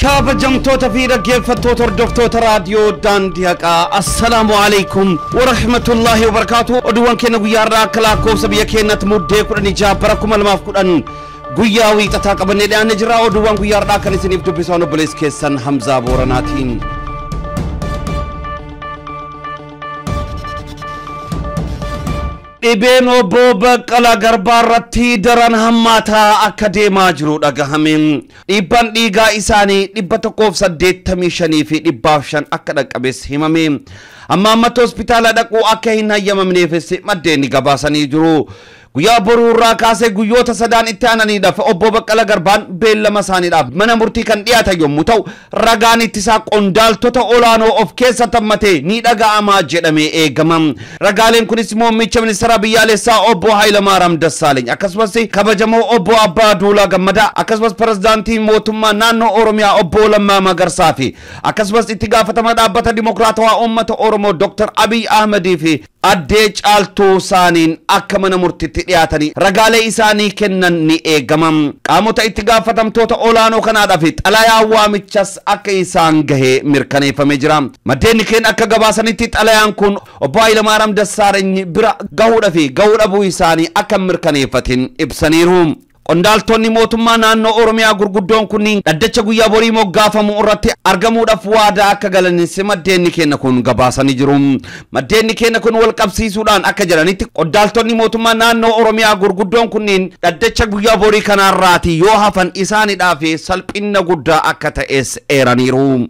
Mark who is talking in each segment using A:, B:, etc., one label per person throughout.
A: kabajamtoota fi dhaggeeffattoota hordoftoota raadiyoo daandii haqaa assalaamu alaykum wa rahmatullahi wa barakatuh. oduuwwan keenya guyyaa irraa akka lakkoofsa biyya keenyatti muddee 16 bara 2010 guyyaa wiixataa qabannee dhiyaannee jirra. oduuwwan guyyaa irraa kan isiniif dubbisan obboleessi keessan Hamzaa Booranaatiin. Ibeen obbo Baqqalaa Garbaa irratti daran hammaataa akka deemaa jiru dhagahameen. Dhiibbaan dhiigaa isaanii 185 fi 500 akka dhaqqabees himame. Ammatti hospitaala dhaquu akka hin hayyamamneefis maddeen gabaasanii jiru. Guyyaa boruu irraa kaasee guyyoota sadaan itti aananiidhaaf obbo Baqqalaa Garbaan beellama isaaniidhaaf mana murtii kan dhiyaatan yommuu ta'u, ragaan ittisaa qondaaltota olaanoo of keessa tammatee ni dhaga'amaa jedhamee eegama. Ragaaleen kunis muummicha ministeera biyyaalessaa obbo Hayilamaariyaam Dassaaleeny akkasumas kabajamoo obbo Abbaa Duulaa Gammadaa akkasumas pirezidaantii mootummaa naannoo Oromiyaa obbo Lammaa Magarsaa fi akkasumas itti gaafatamaa dhaabbata dimokiraatawaa uummata Oromoo Dr. Abiy Ahmedii fi addee Caaltuu Saaniin akka mana murtiitti dhiyaatanii ragaalee isaanii kennan ni eegama. Qaamota itti gaafatamtoota olaanoo kanaadhaaf xalayaa waamichas akka isaan gahee mirkaneeffamee jira. Maddeen keenya akka gabaasanitti xalayaan kun obbo Hayilamaariyaam Dassaaleeny bira gahuudhaaf gahuu dhabuu isaanii akka mirkaneeffatin ibsaniiru. Qondaaltonni mootummaa naannoo Oromiyaa gurguddoon kunniin dhaddacha guyyaa borii moggaafamu irratti argamuudhaaf waadaa akka galanis maddeen keenya kun gabaasanii jiru. Maddeen keenya kun wal qabsiisuudhaan akka jedhanitti qondaaltonni mootummaa naannoo Oromiyaa gurguddoon kunniin dhaddacha guyyaa borii kanarraati yoo hafan isaaniidhaaf salphina guddaa akka ta'es eeraniiru.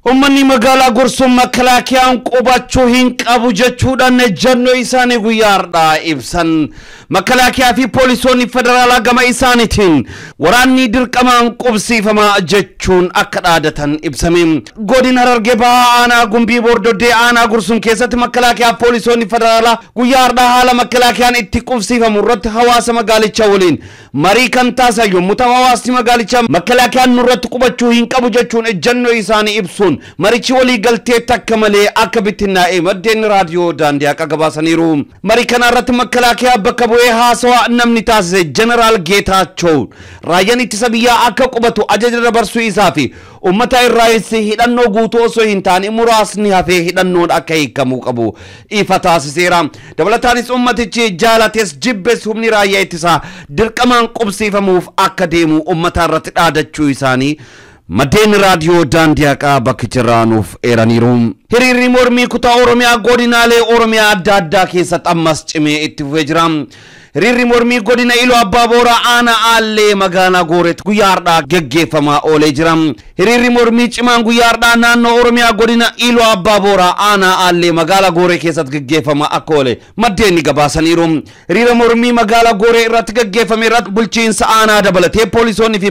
A: Ummanni magaalaa Gursum makalaakiyaan qubachuu hin qabu jechuudhaan ejjennoo isaanii guyyaadhaa ibsan. Makalaakiyaa fi poolisoonni federaalaa gama isaaniitiin waraanni dirqamaan qubsiifamaa jechuun akka dhaadatan ibsame. Godina Harargee Bahaa aanaa Gumbii Bordoddee aanaa Gursum keessatti makalaakiyaa poolisoonni federaalaa guyyaadhaa haala makalaakiyaan itti qubsiifamu irratti hawaasa magaalichaa waliin marii kan taasisan yommuu ta'u, hawaasni magaalichaa makalaakiyaan nurratti qubachuu hin qabu jechuun ejjennoo isaanii ibsuun marichi walii galtee takka malee akka bittinnaa'e maddeen raadiyoo daandii haqaa gabaasaniiru. Marii kana irratti makalaakiyaa bakka bu'ee haasawaa namni taasise Jeneraal Geetaachoo raayyaan ittisa biyyaa akka qubatu ajaja dabarsuu isaa fi ummata irraayis hidhannoo guutuu osoo hin taane muraasni hafee hidhannoon akka hiikamuu qabu ifa taasiseera. Dabalataanis ummatichi jaalates jibbes humni raayyaa ittisaa dirqamaan qubsiifamuuf akka deemu ummata irratti dhaadachuu isaanii maddeen raadiyoo daandii haqaa bakka jiraanuuf eeraniiru. Hiriirri mormii kutaa Oromiyaa godinaalee Oromiyaa adda addaa keessatti ammas cimee itti fufee jira. Hiriirri mormii godina Iluu Abbaa Booraa aanaa Aallee magaalaa Gooreetti guyyaadhaa geggeeffamaa oolee jira. Hiriirri mormii cimaan guyyaadhaa naannoo Oromiyaa godina Iluu Abbaa Booraa aanaa Aallee magaalaa Gooree keessatti geggeeffamaa akka oole maddeen gabaasaniiru. Hiriira mormii magaalaa Gooree irratti geggeeffame irratti bulchiinsa aanaa dabalatee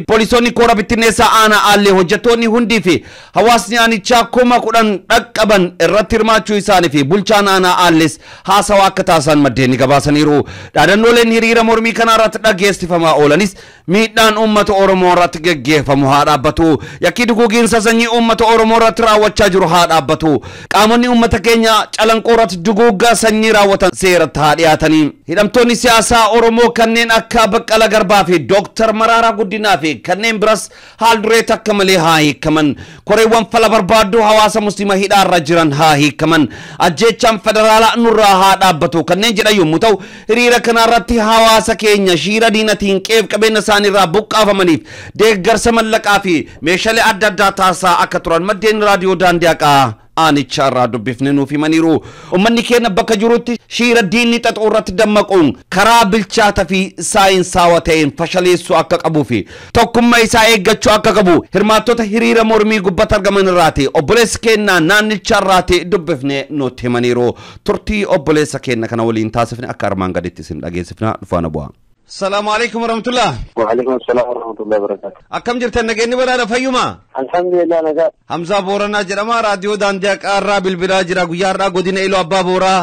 A: poolisoonni koora bittinneessaa aanaa Aallee hojjettoonni hundii fi hawaasni aanichaa 10,000 dhaqqaban irratti hirmaachuu isaanii fi bulchaan aanaa Aallees haasawaa akka taasisan maddeen gabaasaniiru. Dhaadannooleen hiriira mormii kana irratti dhageessifamaa oolanis miidhaan uummata Oromoo irratti geggeeffamu haa dhaabbatu. Yakki duguugiinsa sanyii uummata Oromoo irratti raawwachaa jiru haa dhaabbatu. Qaamonni uummata keenya calanqoo irratti duguuggaa sanyii raawwatan seeratti haa dhiyaatanii. Hidhamtoonni siyaasaa Oromoo kanneen akka Baqqalaa Garbaa fi Dr. Maraaraa Guddinaa fi kanneen biras haal duree takka malee haa hiikaman. Koreewwan fala barbaaddu hawaasa musliima hidhaarra jiran haa hiikaman. Ajjeechaan federaalaa nurraa haa dhaabbatu kanneen jedhan yommuu ta'u, hiriira kanarratti hawaasa keenya shiira diinatiin qeef qabeenya isaaniirraa buqqaafamaniif deeggarsa mallaqaa fi meeshaalee adda addaa taasisaa akka turan maddeen raadiyoo daandii haqaa aanicha irraa dubbifne nuuf himaniiru. Ummanni keenya bakka jirutti shiira diinni xaxuu irratti dammaquun karaa bilchaataa fi saayinsaawaa ta'een fashaleessuu akka qabuu fi tokkummaa isaa eeggachuu akka qabu hirmaattota hiriira mormii gubbatti argaman irraati obboleessa keenya naannicha irraati dubbifne nutti himaniiru. Turtii obboleessa keenya kana waliin taasifne akka armaan gaditti isin dhageessifna dhufaana bu'aa. السلام عليكم ورحمة الله.
B: وعليكم السلام ورحمة الله وبركاته.
A: أكم جرت النجني ولا رفيوما؟
B: الحمد لله نجات.
A: حمزة بورنا جرما راديو دانديك أرى بالبلاد جرا غيارا غودين إلو أبا بورا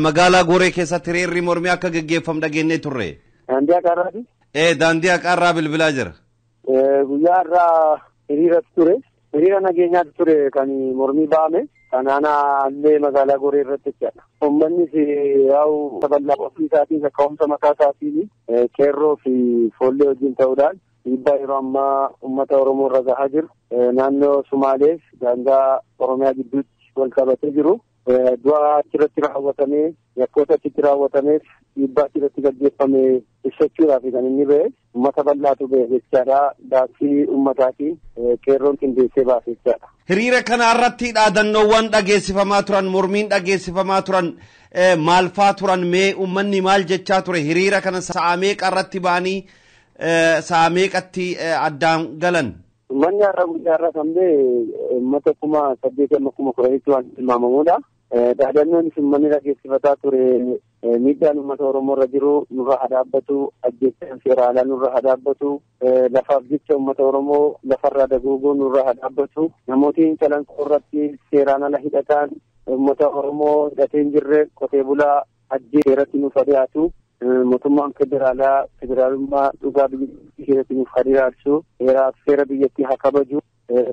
A: مقالا غوري كيسا ترير ريمورميا كجيف فم دجني ترى.
B: دانديك أرى دي؟
A: إيه دانديك أرى بالبلاد جرا.
B: غيارا ريرة ترى. ريرة نجني ترى كاني مورمي بامه. كانانا اللي مقالا غوري رتكيا. أمني في أو تبلغ في ساعتين كم سمكة ساعتين كيرو في فوليو جين تودان dhiibbaa yeroo ammaa uummata Oromoo irra gahaa jiru naannoo Sumaaleef daangaa Oromiyaa gidduutti wal qabatee jiru. Du'a achirratti raawwatamee yakkoota achitti raawwatameef dhiibbaa achirratti gaggeeffame ibsachuudhaaf kan inni ba'e uummata bal'aatu ba'e jechaadha. Gaaffii uummataatiin qeerroon qindeessee baase jechaadha.
A: Hiriira kana irratti dhaadannoowwan dhageessifamaa turan, mormiin dhageessifamaa turan maal faa turan? Mee uummanni maal jechaa ture? Hiriira kana sa'a meeqa irratti ba'anii sa'a meeqatti addaan galan?
B: Uummanni guyyaarraa kan ba'e uummata 8,10,10 waan tilmaamamudha. Dhaadannoon uummanni dhageessifataa ture miidhaan uummata Oromoo irra jiru nurra haa dhaabbatu, ajjeechaan seera alaa nurra haa dhaabbatu, lafaaf jecha uummata Oromoo lafarraa dagaaguu nurra haa dhaabbatu, namootni calanqoo irratti seeraan ala hidhataan uummata Oromoo hidhatee hin jirre qotee bulaa ajjeesee seeratti nuuf dhiyaatu, mootummaan federaalummaa dhugaa biyyattii keessatti nuuf dhiyaatu, seera biyyattii haa kabaju,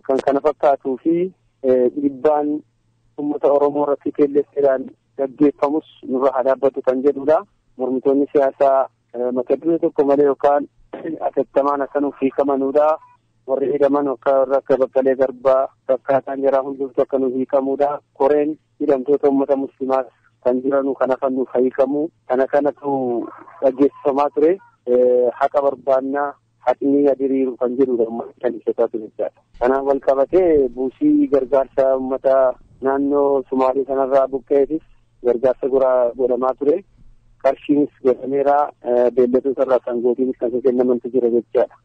B: kan kana fakkaatuu fi dhiibbaan uummata Oromoo irratti qilleensaan gaggeeffamus nurra haa dhaabbatu kan jedhudha. Mormitoonni siyaasaa mata duree tokko malee yookaan atattamaan akka nuuf hiikamanudha. Warri hidhaman akka Baqqalee Garbaa fakkaataan jaraa hundumtu akka nuuf hiikamudha. Koreen hidhamtoota uummata musliimaas kan jiranu kan hafan nuuf hiikamu. Kanatu gaggeeffamaa ture. Haqa barbaannaa haqni diriiru kan jedhudha uummanni kan ibsataa ture jechaadha. Kanaan wal qabatee buusii gargaarsa uummata naannoo Sumaalee sanarraa buqqa'eefis gargaarsa godhamaa ture. Qarshiinis godhameera. Beelladoota irraa sangootiinis kan kennamantu jira jechaadha.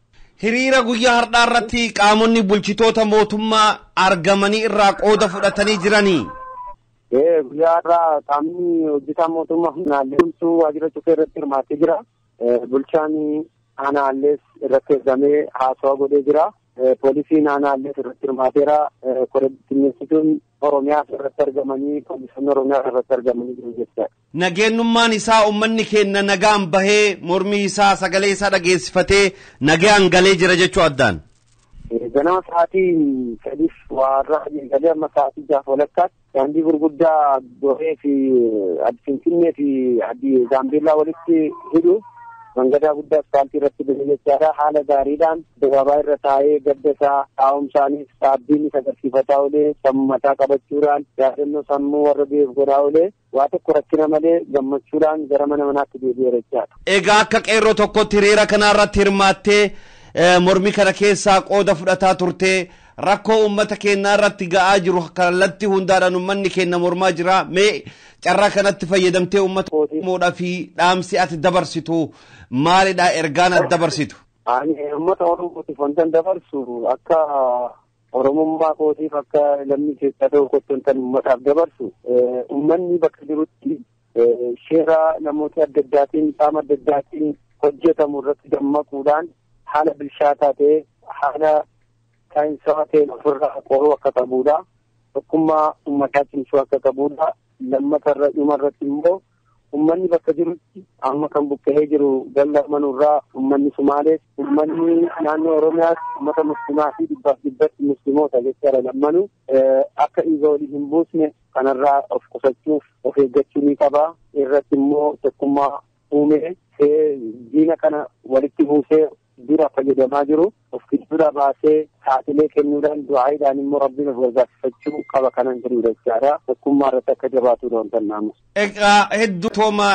A: Hiriira guyyaa har'aa irratti qaamonni bulchitoota mootummaa argamanii irraa qooda fudhatanii jiranii.
B: Guyyaa har'aa qaamni hojjetaan mootummaa naannoo waajjira cufee irratti hirmaatee jira. Bulchaan aanaallees irratti argamee haasawaa godhee jira. Poolisiin aanaallees irratti hirmaateera. Koreebineessituun Oromiyaa irratti argamanii poolisoonni Oromiyaa irratti argamanii jiru jechuudha.
A: Nageenyummaan isaa uummanni keenya nagaan bahee mormii isaa sagalee isaa dhageessifatee nagaan galee jira jechuu addaan.
B: Ganama sa'aatii 3 warra galee amma sa'aatii 6 walakkaatti daandii gurguddaa Goree fi Finfinnee fi Gaambeellaa walitti hidhu mangadaa guddaa asfaaltii irratti ba'ee jechaadha. Haala gaariidhaan gabaabaa irra taa'ee gadda isaa taa'umsaanis dhaabbiin agarsiifataa olee sammuu mataa qabachuudhaan yaadannoo sammuu warra beef godhaa olee waa tokko rakkina malee gammachuudhaan gara mana manaatti deebi'ee jechaadha.
A: Egaa akka qeerroo tokkotti hiriira kana irratti hirmaattee mormii kana keessaa qooda fudhataa turtee rakkoo uummata keenyaa irratti ga'aa jiru kallattii hundaadhaan uummanni keenya mormaa jira. Mee carraa kanatti fayyadamtee uummata Oromoodhaa fi dhaamsi ati dabarsitu maalidha? Ergaan ati dabarsitu?
B: Ani uummata Oromootiif wantan dabarsu akka Oromummaa kootiif akka lammii keessaa tokkotti wantan uummataaf dabarsu uummanni bakka jirutti seera namoota adda addaatiin qaama adda addaatiin hojjetamu irratti dammaquudhaan haala bilchaataa ta'e haala saayinsawaa ta'een ofirraa qoruu akka qabudha. Tokkummaa uummataa cimsuu akka qabudha. Lammatarra dhumarratti immoo uummanni bakka jirutti amma kan buqqa'ee jiru gallamanurraa uummanni Sumaalees uummanni naannoo Oromiyaas uummata musliimaa fi dhibbatti musliimoota jechaadha. Lammanu akka dhiiga walii hin buusne kanarraa of qusachuuf of eeggachuu ni qaba. Irratti immoo tokkummaa uumee diina kana walitti buusee dura fayyadamaa jiru of kibbira baasee taatilee kennuudhaan du'aayiidhaan immoo rabbiin of gargaarfachuu qaba kanan jiru jechaadha. Tokkummaa irratti akka jabaatu doontan naamus.
A: Egaa hedduu tooma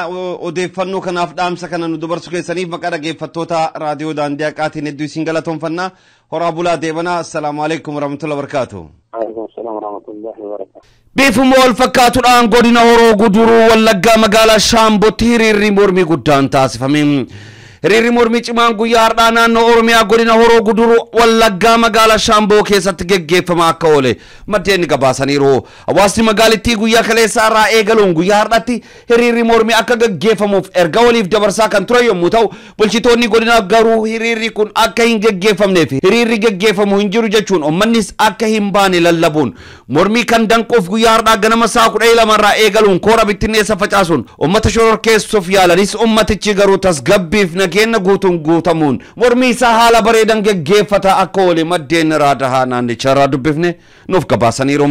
A: odeeffannoo kanaaf dhaamsa kana nu dabarsu keessaniif maqaa dhaggeeffattoota raadiyoo daandii haqaatiin hedduu isin galatoomfanna. Horaa bulaa deebanaa. Assalaamu alaikum warahmatullahi wabarakatuh. Beefuma wal fakkaatuudhaan godina Horoo Guduruu Wallaggaa magaalaa Shaambootti hiriirri mormii guddaan taasifame. Hiriirri mormii cimaan guyyaa har'aa naannoo Oromiyaa godina Horoo Guduruu Wallaggaa magaalaa Shaamboo keessatti geggeeffamaa akka oole maddeen gabaasaniiru. Hawaasni magaalittii guyyaa kaleessaa irraa eegaluun guyyaa har'aatti hiriirri mormii akka geggeeffamuuf erga waliif dabarsaa kan ture yommuu ta'u, bulchitoonni godina garuu hiriirri kun akka hin geggeeffamneef hiriirri geggeeffamu hin jiru jechuun uummannis akka hin baane lallabuun mormii kan danquuf guyyaa har'aa ganama sa'a 12 irraa eegaluun koora bittinneessa facaasuun uummata shororkeessuuf yaalanis uummatichi garuu tasgabbiif nageenya guutuun guutamuun mormii isaa haala bareedan geggeeffata akka oole maddeen raadahaa naannicharraa dubbifne nuuf gabaasaniiru.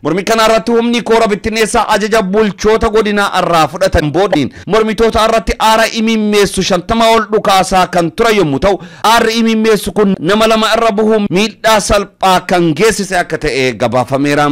A: Mormii kana irratti humni koora bittinneessaa ajaja bulchoota godinaa irraa fudhatan boodiin mormitoota irratti aara imimmeessu 50 ol dhukaasaa kan ture yommuu ta'u aarri imimmeessu kun nama lama irra bu'uun miidhaa salphaa kan geessise akka ta'e gabaafameera.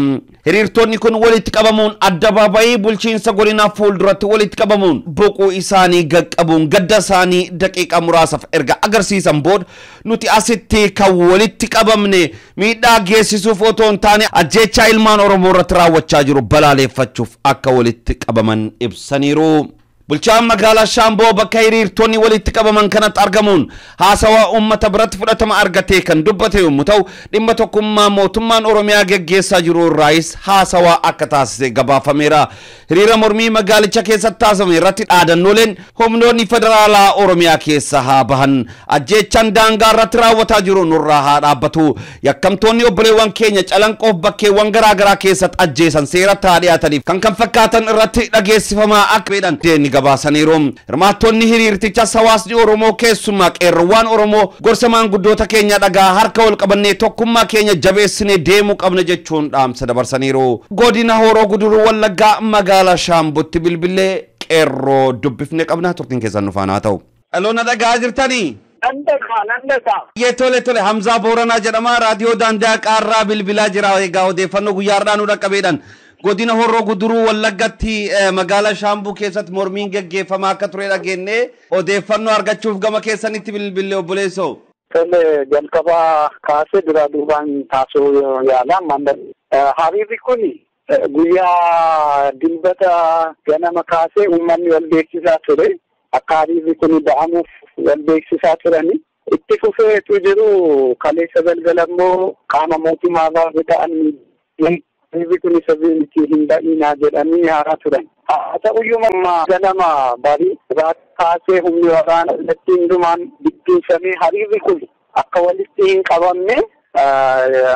A: Hiriirtonni kun walitti qabamuun addabaabayii bulchiinsa godinaa fuulduratti walitti qabamuun boquu isaanii gaqqabuun gadda isaanii daqiiqa muraasaaf erga agarsiisan booda nuti asitti kan walitti qabamne miidhaa geessisuuf otoo hin taane ajjeechaa ilmaan Oromoo irratti raawwachaa jiru balaaleeffachuuf akka walitti qabaman ibsaniiru. Bulchaan magaalaa Shaamboo bakka hiriirtonni walitti qabaman kanatti argamuun haasawaa uummata biratti fudhatama argatee kan dubbate yommuu ta'u dhimma tokkummaa mootummaan Oromiyaa geggeessaa jiru irraayis haasawaa akka taasise gabaafameera. Hiriira mormii magaalicha keessatti taasifame irratti dhaadannooleen humnoonni federaalaa Oromiyaa keessa haa bahan, ajjeechaan daangaa irratti raawwataa jiru nurraa haa dhaabbatu, yakkamtoonni obboleewwan keenya calanqoof bakkeewwan garaagaraa keessatti ajjeesan seeratti haa dhiyaataniif kan fakkaatan irratti dhageessifamaa akka jedhan deeni gabaasaniiru. Hirmaattonni hiriirticha hawaasni Oromoo keessumaa qeerroowwan Oromoo gorsa maanguddoota keenya dhagaa harka wal qabannee tokkummaa keenya jabeessinee deemuu qabna jechuun dhaamsa dabarsaniiru. Godina Horoo Guduruu Wallaggaa magaalaa Shaambootti bilbilee qeerroo dubbifne qabna turtiin keessan nu faana ta'u. Dhaloona dhagaa jirtanii? Tole Hamzaa Booranaa jedhama raadiyoo Daandaa Qaarraa bilbilaa jira. Egaa odeeffannoo guyyaadhaan nu dhaqqabeedhaan godina Horoo Guduruu Wallaggatti magaalaa Shaambuu keessatti mormiin geggeeffamaa akka ture dhageenye odeeffannoo argachuuf gama keessanitti bilbilee obboleessoo.
B: Tole jalqabaa kaasee dura duubaan taasisuu yaala hariirri kun guyyaa dilbata ganama kaasee uummanni wal beeksisaa ture. Akka hariirri kun ba'amuuf wal beeksisaa turani. Itti fufeetu jiru kaleessa galgala immoo qaama mootummaa irraa ta'an hiriirri kun sirriitti hin ba'inaa jedhanii haaraa turan. Haa ta'uyyuu ganama barii kaasee humni waraana irratti hundumaan bittinsamee hariirri kun akka walitti hin qabamne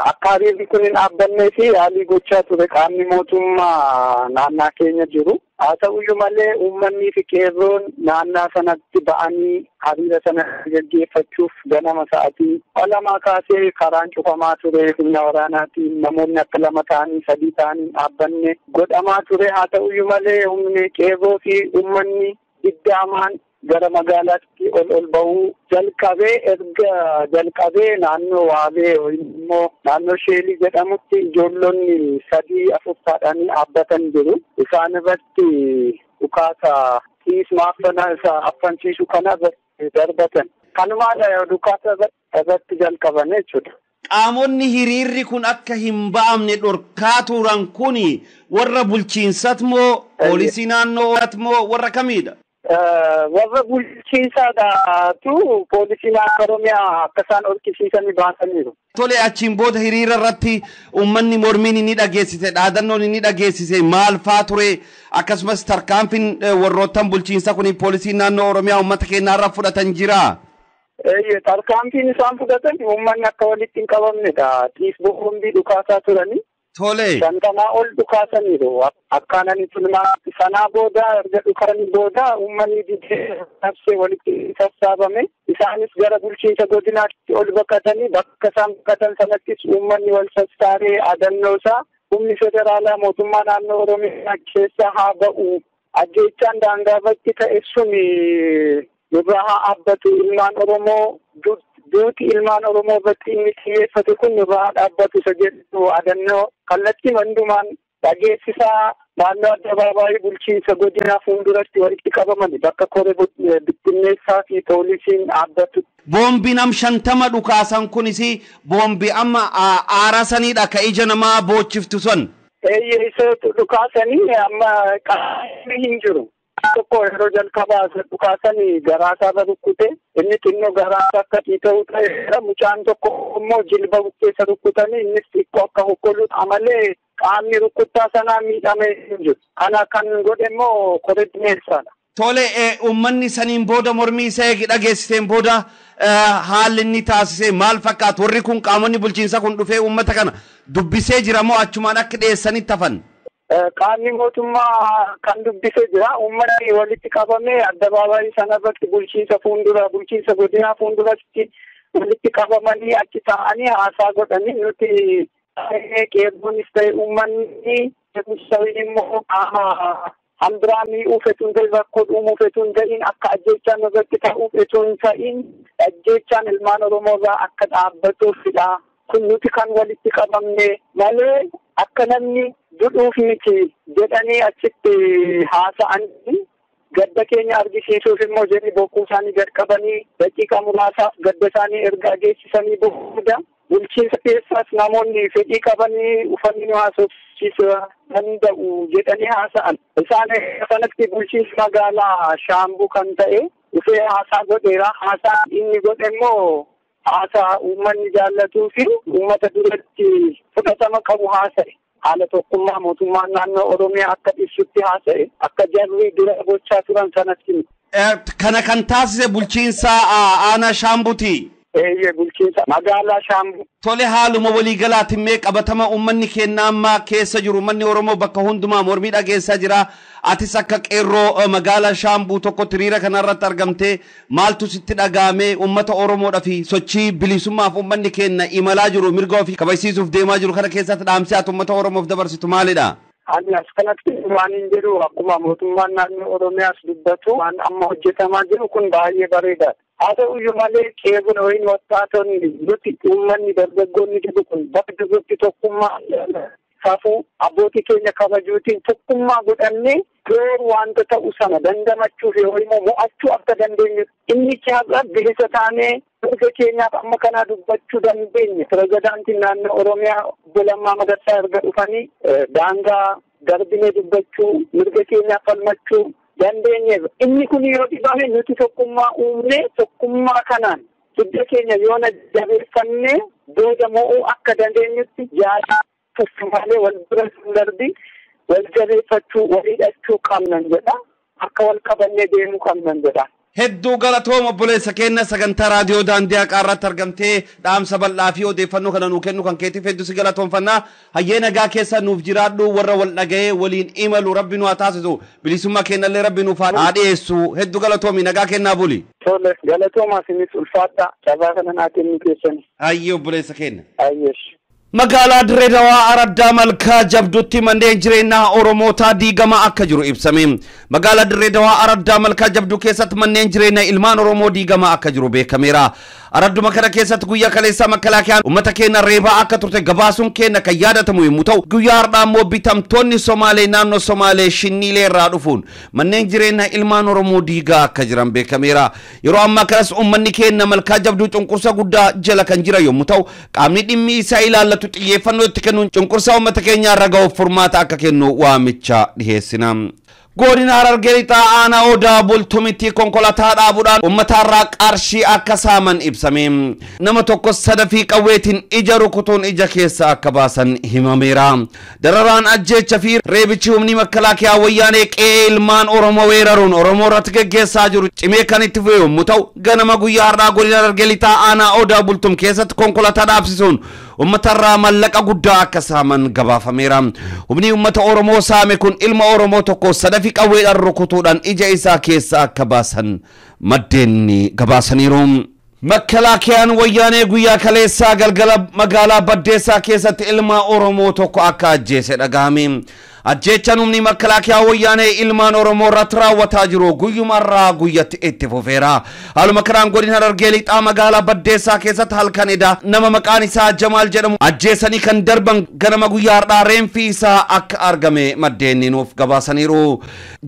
B: akka hariirri kun hin dhaabbannee fi yaalii gochaa ture qaamni mootummaa naannaa keenya jiru. Haa ta'uyyuu malee uummanni fi qeerroon naannaa sanatti ba'anii hariira sana gaggeeffachuuf ganama sa'aatii lamaa kaasee karaan cufamaa ture humna waraanaatiin namoonni akka 2 ta'anii 3 ta'anii dhaabbanne godhamaa ture. Haa ta'uyyuu malee humni qeerroo fi uummanni iddaamaan gara magaalaatti ol ba'uu jalqabee erga jalqabee naannoo Waabee immoo naannoo Sheelii jedhamutti ijoollonni 3-4 ta'anii dhaabbatan jiru. Isaan irratti dhukaasa maaffana isa affansiisu kana darbatan. Kanumaan dhukaasa irratti jalqaban jechuudha.
A: Qaamonni hiriirri kun akka hin ba'amne dhorkaa turan kuni warra bulchiinsat moo poolisii naannoo moo warra kamiidha?
B: Warra bulchiinsaadhaatu poolisii naannoo Oromiyaa akka isaan dhorkisiisanii baasaniiru.
A: Tole achiin booda hiriira irratti uummanni mormiin inni dhageessise dhaadannoon inni dhageessise maal faa ture akkasumas tarkaanfiin warroottan bulchiinsa kun poolisii naannoo Oromiyaa uummata keenyaa irraa fudhatan jira.
B: Tarkaanfiin isaan fudhatan uummanni akka walitti hin qabamnedha. Boombii dhukaasaa turanii.
A: Tole.
B: 50 ol dhukaasaniiru. Akkaananii tulmaa sanaa booda erga dhukaasanii booda uummanni didee walitti sassaabame. Isaanis gara bulchiinsa godinaatti ol baqatanii bakka isaan baqatan sanattis uummanni wal sassaaree adannoo isaa humni federaalaa mootummaa naannoo Oromiyaa keessa haa ba'u. Ajjeechaan daangaa irratti ta'e sun nurraa haa dhaabbatu. Ilmaan Oromoo duuti ilmaan Oromoo irratti inni xiyyeeffate kun nurraa dhaabbatu isa jedhu adannoo kallattii hundumaan dhageessisaa naannoo addabaabaayii bulchiinsa godinaa fuulduratti walitti qabaman bakka koree bittinneessaa fi poolisiin dhaabbatu.
A: Boombiin 50 dhukaasan kunis boombii amma aarasanidha ka ija namaa boochiftu sun.
B: Isa dhukaasanii amma qaamni hin jiru. Tokko yeroo jalqabaa dhukaasanii garaasaa rukkute inni xinnoo garaasaa akka ta'u ta'e mucaan tokko immoo jilba bukkeessa rukkutanii innis xiqqoo akka hokkoluu malee qaamni rukkuttaa sanaa miidhamee hin jiru. Kana kan godhe immoo koree bittinneessaadha.
A: Tole uummanni saniin booda mormii isaa dhageessiseen booda haalli inni taasise maal fakkaatu? Warri kun qaamonni bulchiinsa kun dhufee uummata kana dubbisee jira moo achumaan akka dhiyeessanitti hafan?
B: qaamni mootummaa kan dubbisee jira. Uummanni walitti qabamee addabaabaayii sanarratti bulchiinsa godinaa fuulduratti walitti qabamanii achi taa'anii haasaa godhanii nuti qeerroonis ta'e uummanni immoo hambiraa miidhuu fetuun ta'in rakkoo dhuumuu fetuun ta'in akka ajjeechaan irratti ta'uu fetuun ta'in ajjeechaan ilmaan Oromoo irraa akka dhaabbatuufidha. Kun nuti kan walitti qabamne malee akka namni du'uuf miti jedhanii achitti haasa'anii gadda keenya argisiisuuf immoo jedhanii bokkuu isaanii gad qabanii daqiiqaa muraasaaf gadda isaanii erga geessisanii booda bulchiinsa keessaas namoonni fedhii qabanii uffanni nu haasofsiisuu danda'u jedhanii haasa'an. Isaan sanatti bulchiinsa magaalaa Shaambuu kan ta'e dhufee haasaa godheera. Haasaa inni godhe immoo haasaa uummanni jaallatuu fi uummata duratti fudhatama qabu haasa'e. Haala tokkummaa mootummaan naannoo Oromiyaa akka ibsutti haasa'e akka jarri dura gochaa turan sanatti.
A: Kana kan taasise bulchiinsa aanaa Shaambuuti.
B: Bulchiinsa magaalaa Shaambuu.
A: Tole haaluma waliigalaatiin mee qabatama uummanni keenya amma keessa jiru uummanni Oromoo bakka hundumaa mormii dhageessaa jira. Atis akka qeerroo magaalaa Shaambuu tokkotti hiriira kanarratti argamtee maaltu sitti dhagahame uummata Oromoodhaa fi sochii bilisummaaf uummanni keenya imalaa jiru mirga ofii kabajsiisuuf deemaa jiru kana keessatti dhaamsi uummata Oromoof dabarsitu maalidha?
B: Ani as kanatti waan hin jedhu akkuma mootummaan naannoo Oromiyaas dubbatu waan amma hojjetamaa jiru kun baay'ee bareedaadha. Haa ta'uyyuu malee qeerroon wayii wattaatonni nuti uummanni dargaggoonni jedhu kun bakka jirrutti tokkummaa safuu abbootii keenya kabajuutiin tokkummaa godhannee yoo wanta ta'u sana dandamachuuf yoo immoo mo'achuu akka dandeenyu inni chaarraa bilisa taanee mirga keenyaaf amma kana dubbachuu dandeenye. Pirezidaantiin naannoo Oromiyaa obbo Lammaa Magarsaa erga dhufanii daangaa darbinee dubbachuu mirga keenyaaf falmachuu dandeenyeef inni kun yoo dhibame nuti tokkummaa uumnee tokkummaa kanaan hidda keenya yoo jabeeffannee booda mo'uu akka dandeenyutti jaalaa malee wal bira darbi wal jabeeffachuu wal hidhachuu qabnan jedha akka wal qabannee deemuu qabnan jedha.
A: Hedduu galatooma obboleessa keenya sagantaa raadiyoo daandii haqaa irratti argamtee dhaamsa bal'aa fi odeeffannoo kana nuu kennu kan keetiif hedduu si galatoomfannaa. Hayyee nagaa keessa nuuf jiraadhu warra wal dhaga'ee waliin imalu rabbi nu haa taasisu bilisummaa keenyallee rabbi nuuf haa dhiyeessu. Hedduu galatoomi nagaa kennaa buli.
B: Tole galatoomaa sinis ulfaadha cabaa kana naa kennu keessani.
A: Hayyee obboleessa keenya.
B: Hayyeesh.
A: Magaalaa Dirree Dawaa Araddaa Malkaa Jabduutti manneen jireenyaa Oromootaa diigamaa akka jiru ibsame. Magaalaa Dirree Dawaa Araddaa Malkaa Jabduu keessatti manneen jireenyaa ilmaan Oromoo diigamaa akka jiru beekameera. Aradduma kana keessatti guyyaa kaleessaa makalaakiyaan uummata keenya reebaa akka turte gabaasuun keenya kan yaadatamu yommuu ta'u guyyaa har'aa immoo bitamtoonni Somaalee naannoo Somaalee Shinniilee irraa dhufuun manneen jireenyaa ilmaan Oromoo diigaa akka jiran beekameera. Yeroo ammaa kanas uummanni keenya Malkaa Jabduu cunqursa guddaa jala kan jira yommuu ta'u qaamni dhimmi isaa ilaallatu xiyyeeffannoo itti kennuun cunqursa uummata keenyaa irra ga'uuf furmaata akka kennu waamicha dhiheessina. Godina Harargee lixaa aanaa Odaa bultumitti konkolaataa dhaabuudhaan uummatarraa qarshii akka saaman ibsame. Nama tokko sadafii qawweetiin ija rukutuun ija keessa akka baasan himameera. Dararaan ajjeecha fi reebichi humni makalaakiyaa wayyaanee qe'ee ilmaan Oromoo weeraruun Oromoo irratti geggeessaa jiru cimee kan itti fufe yommuu ta'u ganama guyyaa har'aa godina Harargee lixaa aanaa Odaa bultum keessatti konkolaataa dhaabsisuun uummatarraa mallaqa guddaa akka saaman gabaafameera. Humni uummata Oromoo saame kun ilma Oromoo tokko sadafii qawweedhaan rukutuudhaan ija isaa keessa akka baasan maddeen gabaasaniiru. Makalaakiyaan wayyaanee guyyaa kaleessaa galgala magaalaa Baddeessaa keessatti ilma Oromoo tokko akka ajjeese dhagahame. Ajjeechaan humni makalaakiyaa wayyaanee ilmaan Oromoo irratti raawwataa jiru guyyumarraa guyyatti itti fufeera. Haaluma kanaan godina Harargee lixaa magaalaa Baddeessaa keessatti halkan edaa nama maqaan isaa Jamaal jedhamu ajjeesanii kan darban ganama guyyaa har'aa reenfi isaa akka argame maddeen nuuf gabaasaniiru.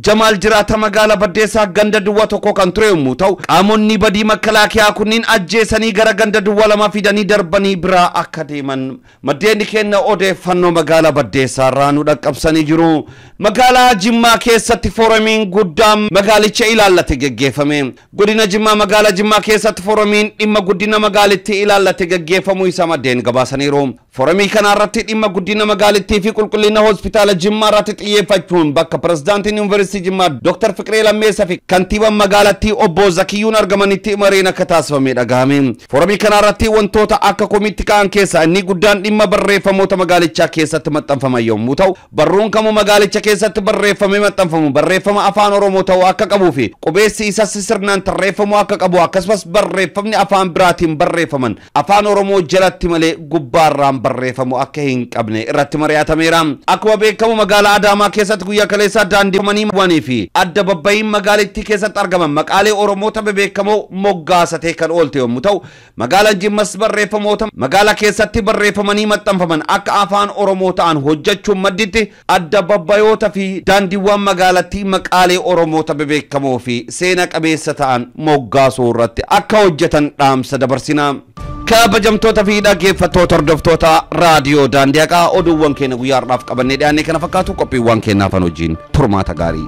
A: Jamaal jiraata magaalaa Baddeessaa ganda duwwaa tokko kan ture yommuu ta'u qaamonni badii makalaakiyaa kunniin ajjeesanii gara ganda duwwaa lama fidanii darbanii biraa akka deeman maddeen keenya odeeffannoo magaalaa Baddeessaa irraa nu dhaqqabsanii jiru. Magaalaa Jimmaa keessatti fooramiin guddaan magaalicha ilaallate geggeeffame. Godina Jimmaa magaalaa Jimmaa keessatti fooramiin dhimma guddina magaalittii ilaallate geggeeffamuu isaa maddeen gabaasaniiru. Foorumii kana irratti dhimma guddina magaalittii fi qulqullina hospitaala Jimmaa irratti xiyyeeffachuun bakka pirezidaantiin yuunivarsiitii Jimmaa Dr. Fiqiree Lammeessaa fi kantiibaan magaalattii obbo Zakiyyuun argamanitti mariin akka taasifame dhagahame. Foorumii kana irratti wantoota akka komiitti ka'an keessaa inni guddaan dhimma barreeffamoota magaalichaa keessatti maxxanfaman yommuu ta'u barruun kamuu magaalicha keessatti barreeffamee maxxanfamu barreeffama afaan Oromoo ta'uu akka qabuu fi qubeessi isas sirnaan tarreeffamuu akka qabu akkasumas barreeffamni afaan biraatiin barreeffaman afaan Oromoo jalatti malee gubbaarraan barreeffamu akka hin qabne irratti mari'atameera. Akkuma beekamu magaalaa Adaamaa keessatti guyyaa kaleessaa daandiiwwanii fi adda babba'iin magaalittii keessatti argaman maqaalee Oromoota bebeekamoo moggaasatee kan oolte yommuu ta'u magaalaan Jimmas barreeffamoota magaalaa keessatti barreeffamanii maxxanfaman akka afaan Oromoo ta'an hojjechuun madditti adda babbayoota fi daandiiwwan magaalattii maqaalee Oromoota bebeekamoo fi seena qabeessa ta'an moggaasuu irratti akka hojjetan dhaamsa dabarsina. kabajamtoota fi dhaggeeffattoota hordoftoota raadiyoo daandii haqaa oduuwwan keenya guyyaadhaaf qabannee dhiyaannee kana fakkaatu qophiiwwan keenyaaf wajjin turmaata gaarii.